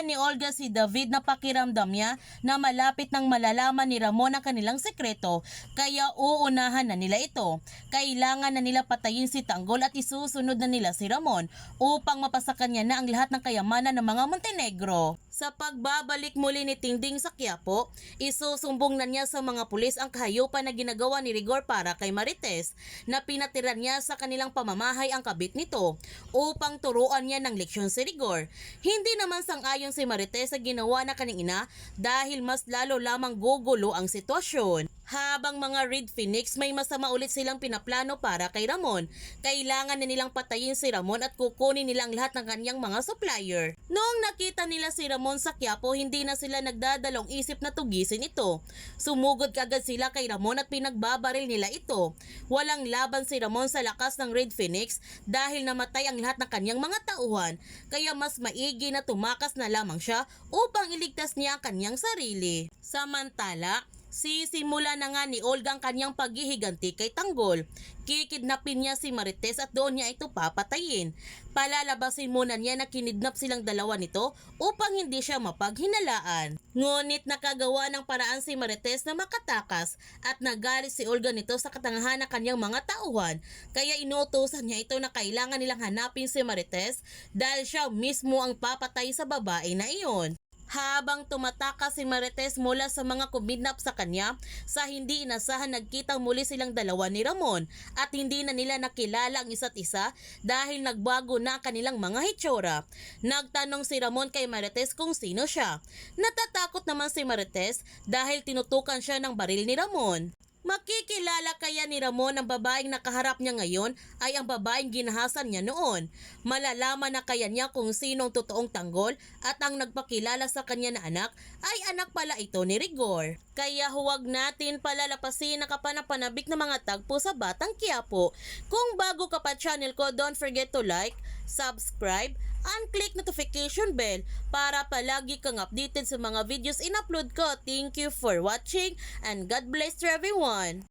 Hinanda ni Olga si David na pakiramdam niya na malapit nang malalaman ni Ramon ang kanilang sekreto, kaya uunahan na nila ito. Kailangan na nila patayin si Tanggol at isusunod na nila si Ramon upang mapasakan niya na ang lahat ng kayamanan ng mga Montenegro. Sa pagbabalik muli ni Tingding sa Quiapo, isusumbong na niya sa mga pulis ang kahayupan na ginagawa ni Rigor para kay Marites na pinatiran niya sa kanilang pamamahay ang kabit nito upang turuan niya ng leksyon si Rigor. Hindi naman sang-ayon si Marites sa ginawa na kaning ina dahil mas lalo lamang gugulo ang sitwasyon. Habang mga Red Phoenix may masama ulit silang pinaplano para kay Ramon, kailangan na nilang patayin si Ramon at kukunin nilang lahat ng kanyang mga supplier. Noong nakita nila si Ramon sa Quiapo, hindi na sila nagdadalong isip na tugisin ito. Sumugod kagad sila kay Ramon at pinagbabaril nila ito. Walang laban si Ramon sa lakas ng Red Phoenix dahil namatay ang lahat ng kanyang mga tauhan, kaya mas maigi na tumakas na lamang siya upang iligtas niya ang kanyang sarili. Samantala, sisimula na nga ni Olga ang kanyang paghihiganti kay Tanggol. Kikidnapin niya si Marites at doon niya ito papatayin. Palalabasin muna niya na kinidnap silang dalawa nito upang hindi siya mapaghinalaan. Ngunit nakagawa ng paraan si Marites na makatakas at nagalit si Olga nito sa katangahan ng kanyang mga tauhan. Kaya inuutosan niya ito na kailangan nilang hanapin si Marites dahil siya mismo ang papatay sa babae na iyon. Habang tumatakas si Marites mula sa mga kumidnap sa kanya, sa hindi inasahan nagkitang muli silang dalawa ni Ramon at hindi na nila nakilala ang isa't isa dahil nagbago na kanilang mga hitsura. Nagtanong si Ramon kay Marites kung sino siya. Natatakot naman si Marites dahil tinutukan siya ng baril ni Ramon. Makikilala kaya ni Ramon ang babaeng nakaharap niya ngayon ay ang babaeng ginahasan niya noon. Malalaman na kaya niya kung sino ang totoong Tanggol at ang nagpakilala sa kanya na anak ay anak pala ito ni Rigor. Kaya huwag natin palalapasin ang kapanapanabik na mga tagpo sa Batang Quiapo. Kung bago ka pa channel ko, don't forget to like, subscribe, and click notification bell para palagi kang updated sa mga videos in-upload ko. Thank you for watching and God bless to everyone.